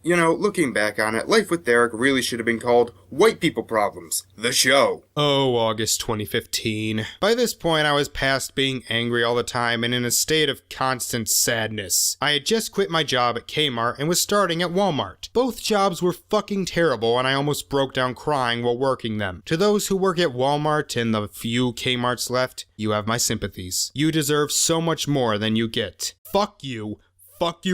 You know, looking back on it, Life with Derek really should have been called White People Problems, the show. Oh, August 2015. By this point, I was past being angry all the time and in a state of constant sadness. I had just quit my job at Kmart and was starting at Walmart. Both jobs were fucking terrible and I almost broke down crying while working them. To those who work at Walmart and the few Kmarts left, you have my sympathies. You deserve so much more than you get. Fuck you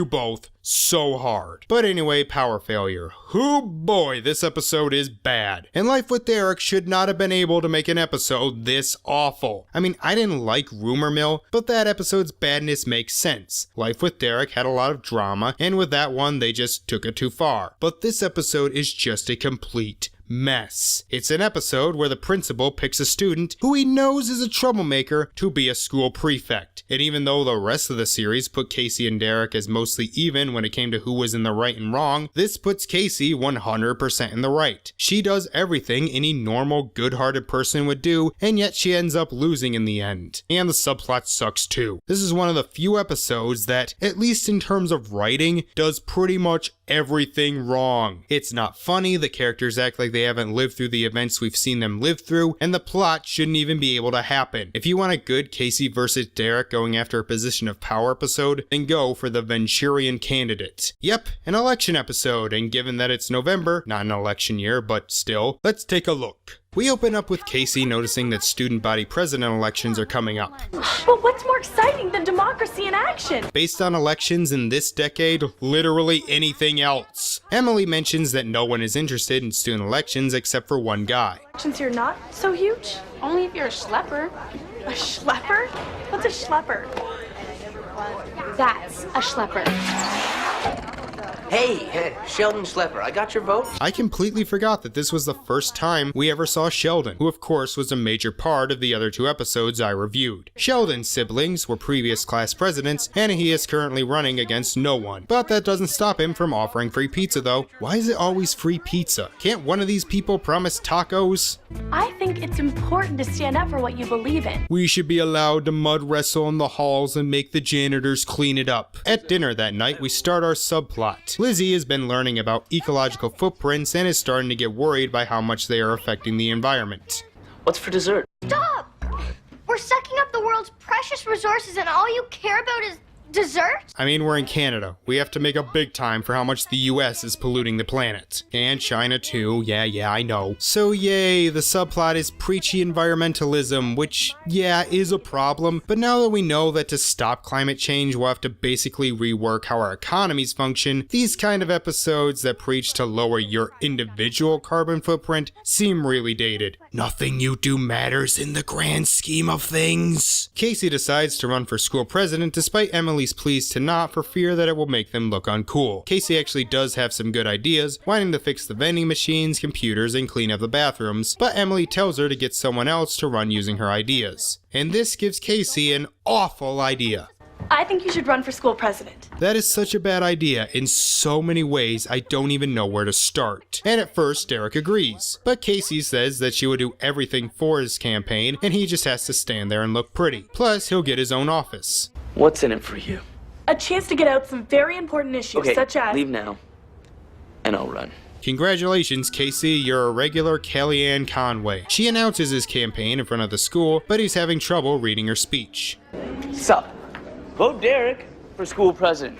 both so hard. But anyway, power failure. Hoo boy, this episode is bad. And Life with Derek should not have been able to make an episode this awful. I mean, I didn't like Rumor Mill, but that episode's badness makes sense. Life with Derek had a lot of drama, and with that one, they just took it too far. But this episode is just a complete mess. It's an episode where the principal picks a student who he knows is a troublemaker to be a school prefect. And even though the rest of the series put Casey and Derek as mostly even when it came to who was in the right and wrong, this puts Casey 100% in the right. She does everything any normal, good-hearted person would do, and yet she ends up losing in the end. And the subplot sucks too. This is one of the few episodes that, at least in terms of writing, does pretty much everything wrong. It's not funny, the characters act like they haven't lived through the events we've seen them live through, and the plot shouldn't even be able to happen. If you want a good Casey versus Derek going after a position of power episode, then go for the Venturian candidate. Yep, an election episode, and given that it's November, not an election year, but still, let's take a look. We open up with Casey noticing that student body president elections are coming up. But what's more exciting than democracy in action? Based on elections in this decade, literally anything else. Emily mentions that no one is interested in student elections except for one guy. Elections here not so huge? Only if you're a schlepper. A schlepper? What's a schlepper? That's a schlepper. Hey, Sheldon Schlepper, I got your vote? I completely forgot that this was the first time we ever saw Sheldon, who of course was a major part of the other two episodes I reviewed. Sheldon's siblings were previous class presidents, and he is currently running against no one. But that doesn't stop him from offering free pizza though. Why is it always free pizza? Can't one of these people promise tacos? I think it's important to stand up for what you believe in. We should be allowed to mud wrestle in the halls and make the janitors clean it up. At dinner that night, we start our subplot. Lizzie has been learning about ecological footprints and is starting to get worried by how much they are affecting the environment. What's for dessert? Stop! We're sucking up the world's precious resources and all you care about is dessert? I mean, we're in Canada. We have to make a big time for how much the US is polluting the planet. And China too, yeah, I know. So yay, the subplot is preachy environmentalism, which, yeah, is a problem. But now that we know that to stop climate change, we'll have to basically rework how our economies function, these kind of episodes that preach to lower your individual carbon footprint seem really dated. Nothing you do matters in the grand scheme of things. Casey decides to run for school president despite Emily's pleas to not for fear that it will make them look uncool. Casey actually does have some good ideas, wanting to fix the vending machines, computers, and clean up the bathrooms, but Emily tells her to get someone else to run using her ideas. And this gives Casey an awful idea. I think you should run for school president. That is such a bad idea in so many ways I don't even know where to start. And at first Derek agrees, but Casey says that she will do everything for his campaign and he just has to stand there and look pretty. Plus he'll get his own office. What's in it for you? A chance to get out some very important issues, Okay, such as... leave now, and I'll run. Congratulations, Casey, you're a regular Kellyanne Conway. She announces his campaign in front of the school, but he's having trouble reading her speech. Sup? Vote Derek for school president,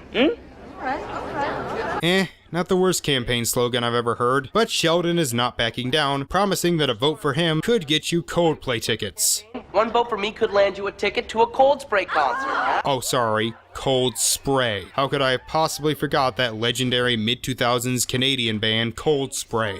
Not the worst campaign slogan I've ever heard, but Sheldon is not backing down, promising that a vote for him could get you Coldplay tickets. One vote for me could land you a ticket to a Cold Spray concert. Oh, sorry, Cold Spray. How could I have possibly forgot that legendary mid-2000s Canadian band Cold Spray?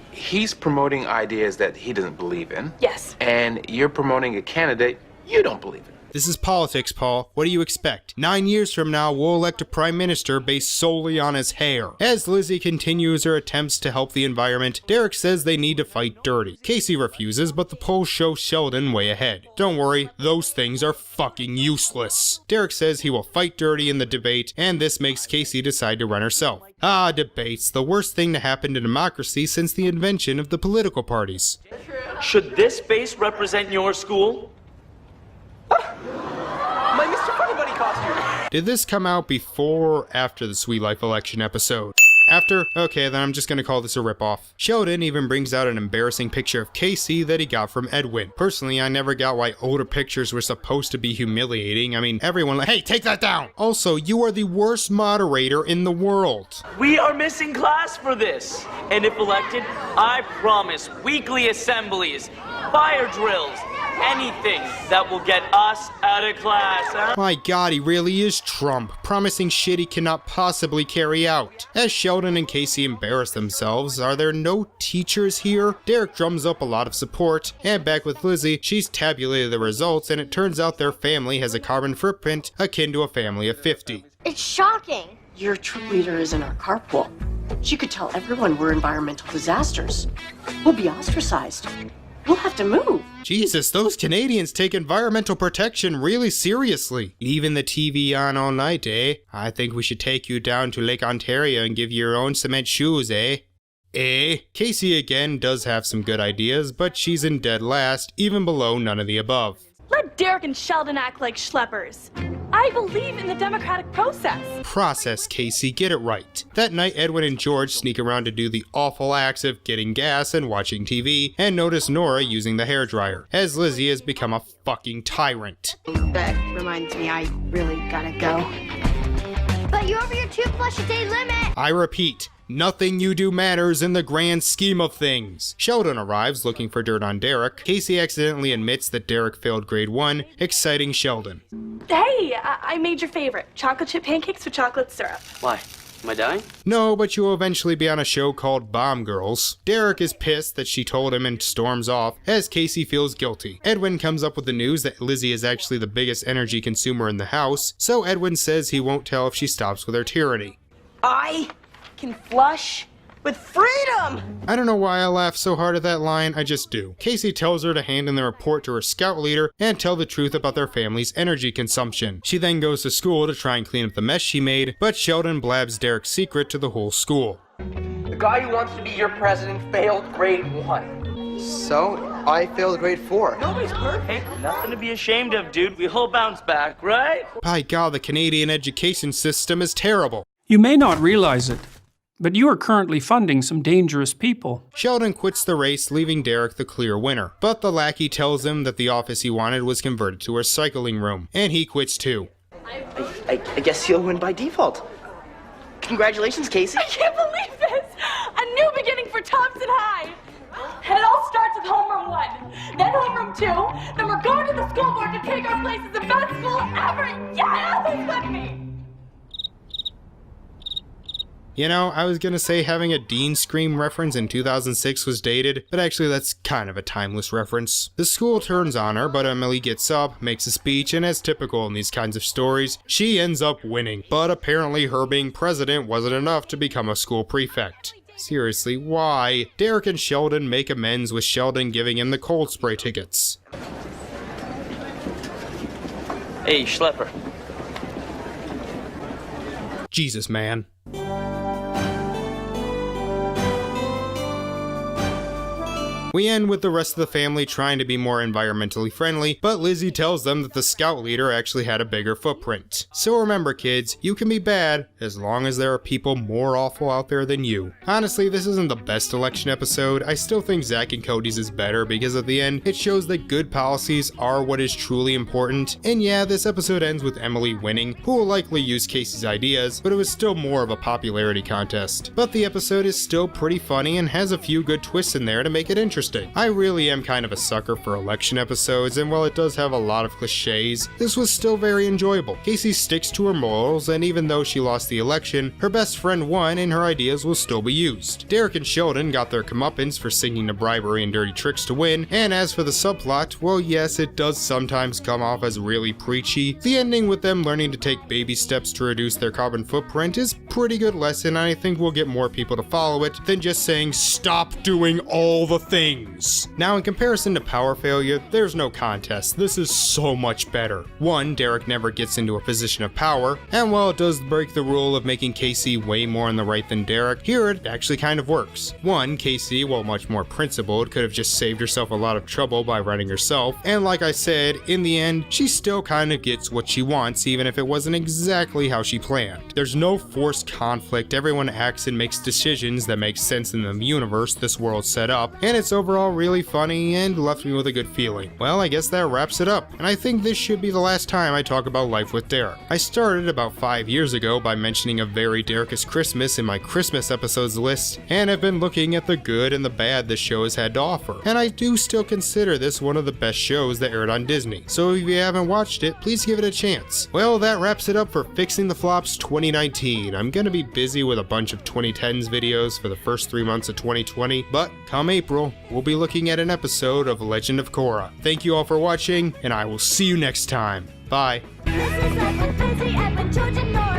He's promoting ideas that he doesn't believe in. Yes. And you're promoting a candidate you don't believe in. This is politics, Paul. What do you expect? 9 years from now, we'll elect a prime minister based solely on his hair. As Lizzie continues her attempts to help the environment, Derek says they need to fight dirty. Casey refuses, but the polls show Sheldon way ahead. Don't worry, those things are fucking useless. Derek says he will fight dirty in the debate, and this makes Casey decide to run herself. Ah, debates, the worst thing to happen to democracy since the invention of the political parties. Should this base represent your school? My Mr. Funny Buddy costume! Did this come out before or after the Sweet Life election episode? Okay, then I'm just gonna call this a ripoff. Sheldon even brings out an embarrassing picture of Casey that he got from Edwin. Personally, I never got why older pictures were supposed to be humiliating. I mean, everyone hey, take that down! Also, you are the worst moderator in the world. We are missing class for this. And if elected, I promise weekly assemblies, fire drills, anything that will get us out of class, huh? My god, he really is Trump, promising shit he cannot possibly carry out. As Sheldon and Casey embarrass themselves, are there no teachers here? Derek drums up a lot of support, and back with Lizzie, she's tabulated the results and it turns out their family has a carbon footprint akin to a family of 50. It's shocking. Your troop leader is in our carpool. She could tell everyone we're environmental disasters. We'll be ostracized. We'll have to move. Jesus, those Canadians take environmental protection really seriously. Leaving the TV on all night, eh? I think we should take you down to Lake Ontario and give you your own cement shoes, eh? Casey again does have some good ideas, but she's in dead last, even below none of the above. Let Derek and Sheldon act like schleppers. I believe in the democratic process. Casey, get it right. That night, Edwin and George sneak around to do the awful acts of getting gas and watching TV, and notice Nora using the hairdryer, as Lizzie has become a fucking tyrant. That reminds me, I really gotta go. But you're over your 2 flush a day limit. I repeat, nothing you do matters in the grand scheme of things. Sheldon arrives looking for dirt on Derek. Casey accidentally admits that Derek failed grade 1, exciting Sheldon. Hey, I made your favorite. Chocolate chip pancakes with chocolate syrup. Why? Am I dying? No, but you will eventually be on a show called Bomb Girls. Derek is pissed that she told him and storms off, as Casey feels guilty. Edwin comes up with the news that Lizzie is actually the biggest energy consumer in the house, so Edwin says he won't tell if she stops with her tyranny. I can flush with freedom! I don't know why I laugh so hard at that line, I just do. Casey tells her to hand in the report to her scout leader and tell the truth about their family's energy consumption. She then goes to school to try and clean up the mess she made, but Sheldon blabs Derek's secret to the whole school. The guy who wants to be your president failed grade 1. So, I failed grade 4. Nobody's perfect. Nothing to be ashamed of, dude. We all bounce back, right? By God, the Canadian education system is terrible. You may not realize it, but you are currently funding some dangerous people. Sheldon quits the race, leaving Derek the clear winner. But the lackey tells him that the office he wanted was converted to a recycling room, and he quits too. I guess you'll win by default. Congratulations, Casey. I can't believe this! A new beginning for Thompson High! And it all starts with homeroom 1, then homeroom 2, then we're going to the school board to take our place as the best school ever! Yeah, with me! You know, I was gonna say having a Dean Scream reference in 2006 was dated, but actually that's kind of a timeless reference. The school turns on her, but Emily gets up, makes a speech, and as typical in these kinds of stories, she ends up winning. But apparently her being president wasn't enough to become a school prefect. Seriously, why? Derek and Sheldon make amends with Sheldon giving him the cold spray tickets. Hey, schlepper. Jesus, man. We end with the rest of the family trying to be more environmentally friendly, but Lizzie tells them that the scout leader actually had a bigger footprint. So remember kids, you can be bad as long as there are people more awful out there than you. Honestly, this isn't the best election episode. I still think Zach and Cody's is better because at the end, it shows that good policies are what is truly important. And yeah, this episode ends with Emily winning, who will likely use Casey's ideas, but it was still more of a popularity contest. But the episode is still pretty funny and has a few good twists in there to make it interesting. I really am kind of a sucker for election episodes, and while it does have a lot of cliches, this was still very enjoyable. Casey sticks to her morals, and even though she lost the election, her best friend won and her ideas will still be used. Derek and Sheldon got their comeuppance for singing to bribery and dirty tricks to win, and as for the subplot, well yes, it does sometimes come off as really preachy. The ending with them learning to take baby steps to reduce their carbon footprint is pretty good lesson, and I think we'll get more people to follow it than just saying stop doing all the things. Now in comparison to Power Failure, there's no contest. This is so much better. 1, Derek never gets into a position of power, and while it does break the rule of making Casey way more in the right than Derek, here it actually kind of works. 1, Casey, while much more principled, could have just saved herself a lot of trouble by writing herself, and like I said, in the end, she still kind of gets what she wants even if it wasn't exactly how she planned. There's no forced conflict, everyone acts and makes decisions that make sense in the universe this world set up, and it's overall really funny and left me with a good feeling. Well, I guess that wraps it up, and I think this should be the last time I talk about Life with Derek. I started about 5 years ago by mentioning A Very Derek's Christmas in my Christmas episodes list, and have been looking at the good and the bad the show has had to offer, and I do still consider this one of the best shows that aired on Disney, so if you haven't watched it, please give it a chance. Well, that wraps it up for Fixing the Flops 2019. I'm gonna be busy with a bunch of 2010s videos for the first 3 months of 2020, but come April, we'll be looking at an episode of Legend of Korra. Thank you all for watching, and I will see you next time. Bye. This is like a busy and when children know